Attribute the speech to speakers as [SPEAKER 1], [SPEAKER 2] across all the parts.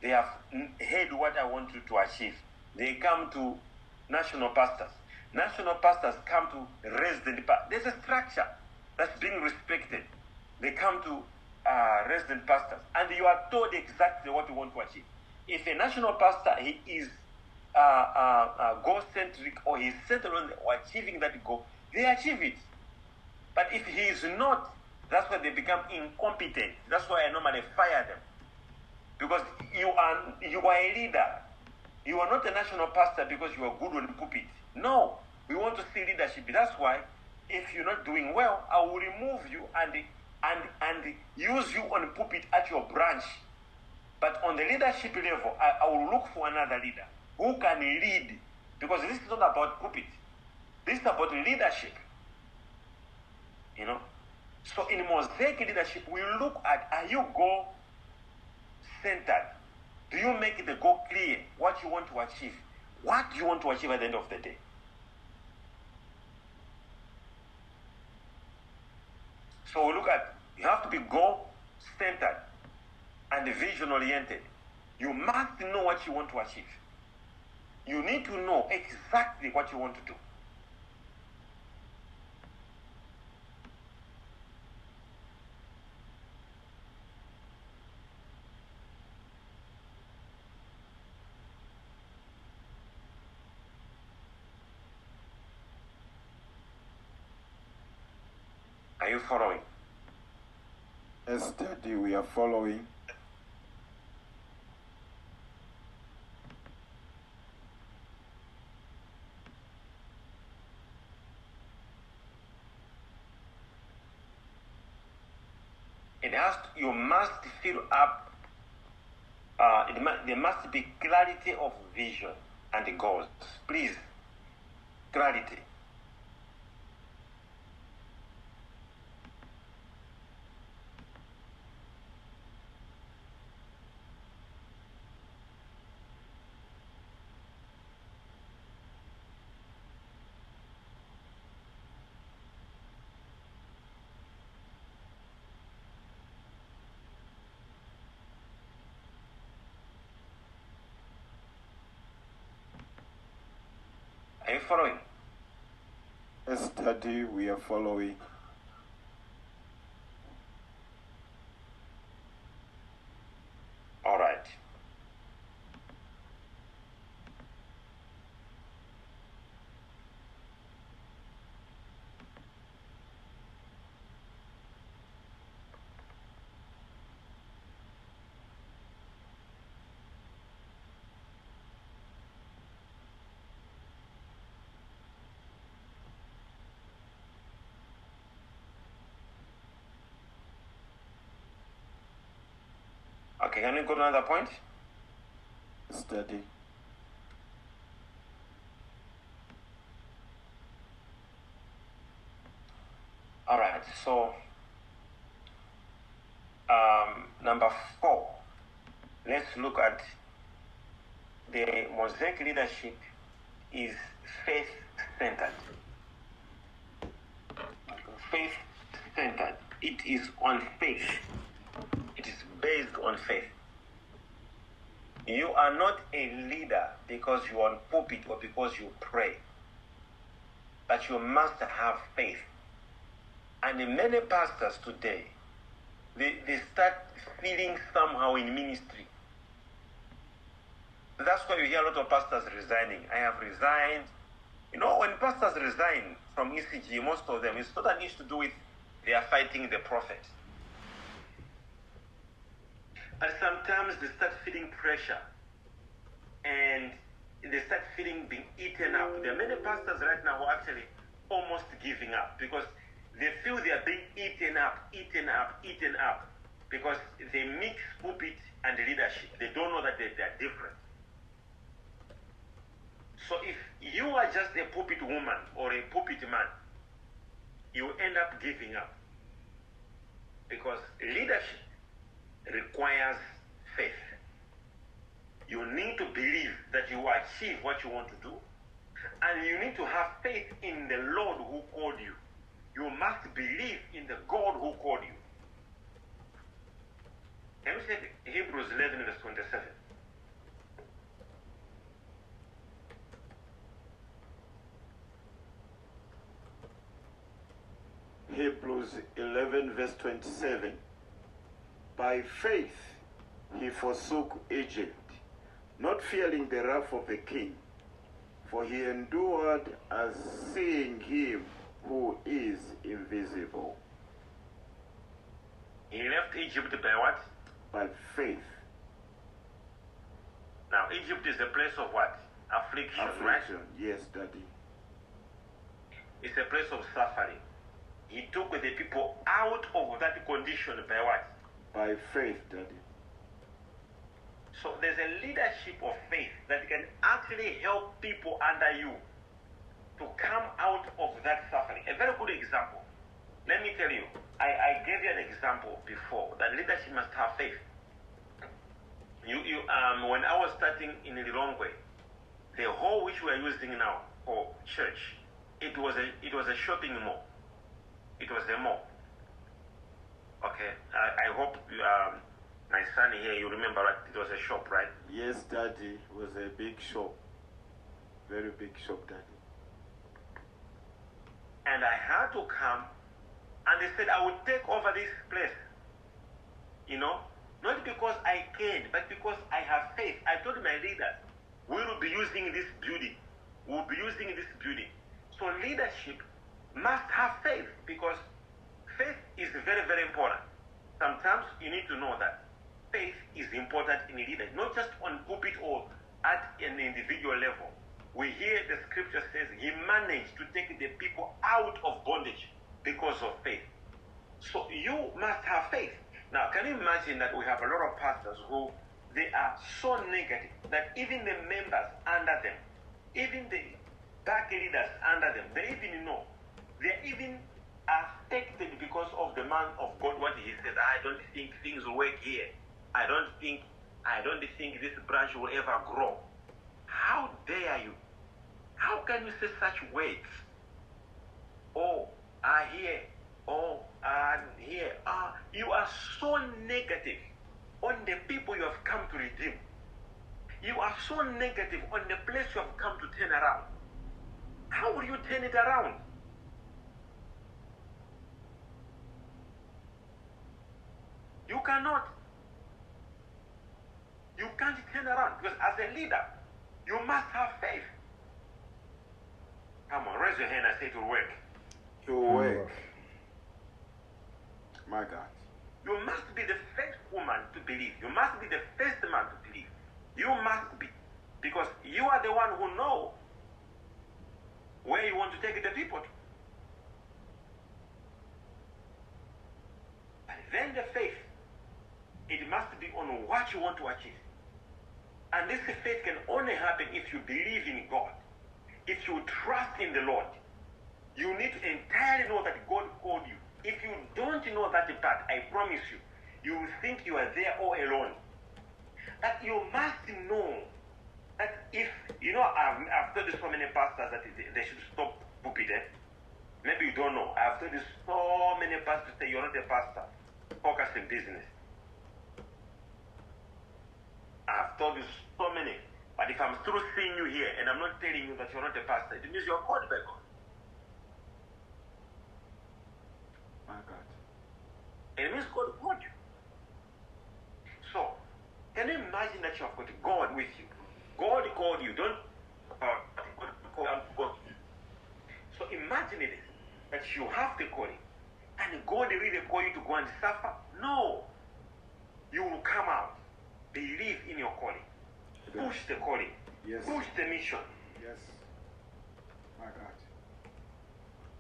[SPEAKER 1] they have heard what I want you to achieve. They come to national pastors. National pastors come to resident pastors. There's a structure that's being respected. They come to resident pastors, and you are told exactly what you want to achieve. If a national pastor, he is goal-centric, or he's centered on achieving that goal, they achieve it. But if he is not, that's why they become incompetent. That's why I normally fire them. Because you are a leader. You are not a national pastor because you are good on the pulpit. No, we want to see leadership. That's why, if you're not doing well, I will remove you and use you on the pulpit at your branch. But on the leadership level, I will look for another leader who can lead. Because this is not about pulpit. This is about leadership. You know? So in Mosaic leadership, we look at, are you goal-centered? Do you make the goal clear, what you want to achieve? What do you want to achieve at the end of the day? So we look at, you have to be goal-centered and vision-oriented. You must know what you want to achieve. You need to know exactly what you want to do. Are you following?
[SPEAKER 2] Yes, Daddy, we are following.
[SPEAKER 1] You must fill up, there must be clarity of vision and goals. Please, clarity. Are you following?
[SPEAKER 2] Yes, Daddy, we are following.
[SPEAKER 1] All right. Okay, can we go to another point?
[SPEAKER 2] Study.
[SPEAKER 1] All right, so number 4, let's look at the Mosaic leadership is faith-centered. Faith-centered. It is on faith. It is based on faith. You are not a leader because you are on pulpit or because you pray, but you must have faith. And many pastors today, they start feeling somehow in ministry. That's why you hear a lot of pastors resigning. I have resigned. You know, when pastors resign from ECG, most of them, it's not an issue to do with they are fighting the prophet. But sometimes they start feeling pressure and they start feeling being eaten up. There are many pastors right now who are actually almost giving up because they feel they are being eaten up because they mix pulpit and leadership. They don't know that they are different. So if you are just a pulpit woman or a pulpit man, you end up giving up because leadership requires faith. You need to believe that you will achieve what you want to do, and you need to have faith in the Lord who called you. You must believe in the God who called you. Let me say Hebrews 11 verse 27.
[SPEAKER 2] Hebrews 11 verse 27. By faith he forsook Egypt, not fearing the wrath of the king, for he endured as seeing him who is invisible.
[SPEAKER 1] He left Egypt by what?
[SPEAKER 2] By faith.
[SPEAKER 1] Now, Egypt is a place of what? Affliction, right?
[SPEAKER 2] Yes, Daddy.
[SPEAKER 1] It's a place of suffering. He took the people out of that condition by what?
[SPEAKER 2] By faith, Daddy.
[SPEAKER 1] So there's a leadership of faith that can actually help people under you to come out of that suffering. A very good example. Let me tell you, I gave you an example before that leadership must have faith. When I was starting in Lilongwe, the hall which we are using now for church, it was a shopping mall. It was a mall. Okay, I hope my son here, you remember, right? It was a shop, right?
[SPEAKER 2] Yes, Daddy. It was a big shop. Very big shop, Daddy.
[SPEAKER 1] And I had to come, and they said, I will take over this place. You know? Not because I can, but because I have faith. I told my leaders, we will be using this building. We will be using this building. So leadership must have faith, because faith is very, very important. Sometimes you need to know that faith is important in leadership, not just on pulpit or at an individual level. We hear the scripture says he managed to take the people out of bondage because of faith. So you must have faith. Now, can you imagine that we have a lot of pastors who they are so negative that even the members under them, even the back leaders under them, they even know. They're even affected because of the man of God, what he says. I don't think things will work here. I don't think this branch will ever grow. How dare you? How can you say such words? Oh, I hear. Oh, I'm here. You are so negative on the people you have come to redeem. You are so negative on the place you have come to turn around. How will you turn it around? You cannot. You can't turn around, because as a leader, you must have faith. Come on, raise your hand and say it will work.
[SPEAKER 2] It will work. My God.
[SPEAKER 1] You must be the first woman to believe. You must be the first man to believe. You must be. Because you are the one who knows where you want to take the people to. And then the faith, it must be on what you want to achieve. And this faith can only happen if you believe in God. If you trust in the Lord. You need to entirely know that God called you. If you don't know that part, I promise you, you will think you are there all alone. But you must know that if, I've told so many pastors that they should stop pulpit. Maybe you don't know. I've told so many pastors that you're not a pastor. Focus in business. I've told you so many. But if I'm still seeing you here and I'm not telling you that you're not a pastor, it means you're called by God.
[SPEAKER 2] My God.
[SPEAKER 1] It means God called you. So, can you imagine that you have got God with you? God called you. Don't God. So imagine it that you have the calling, and God really call you to go and suffer. No, you will come out. Believe in your calling.
[SPEAKER 2] Yes.
[SPEAKER 1] Push the calling.
[SPEAKER 2] Yes.
[SPEAKER 1] Push the mission.
[SPEAKER 2] Yes. My God.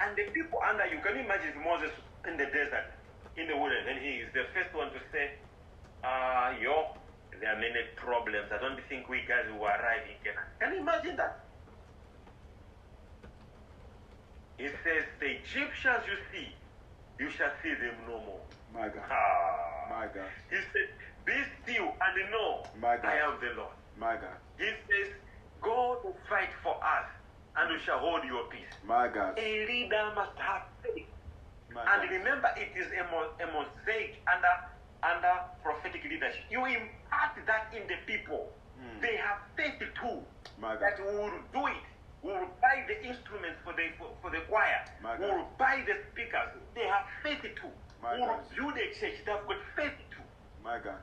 [SPEAKER 1] And the people under you, can you imagine if Moses in the desert, in the wilderness, and he is the first one to say, there are many problems. I don't think we guys will arrive in Canaan. Can you imagine that? He says, the Egyptians you see, you shall see them no more.
[SPEAKER 2] My God. My God.
[SPEAKER 1] He said, be still and know
[SPEAKER 2] My God.
[SPEAKER 1] I am the Lord.
[SPEAKER 2] My God.
[SPEAKER 1] He says, God will fight for us and we shall hold your peace.
[SPEAKER 2] My God.
[SPEAKER 1] A leader must have faith.
[SPEAKER 2] My
[SPEAKER 1] And
[SPEAKER 2] God.
[SPEAKER 1] remember, it is a mosaic under prophetic leadership. You impart that in the people. They have faith too.
[SPEAKER 2] My God.
[SPEAKER 1] That we will do it. We will buy the instruments for the the choir,
[SPEAKER 2] My
[SPEAKER 1] who
[SPEAKER 2] God.
[SPEAKER 1] will buy the speakers. They have faith too.
[SPEAKER 2] My
[SPEAKER 1] Who will
[SPEAKER 2] God.
[SPEAKER 1] build a church. They've got faith too.
[SPEAKER 2] My God.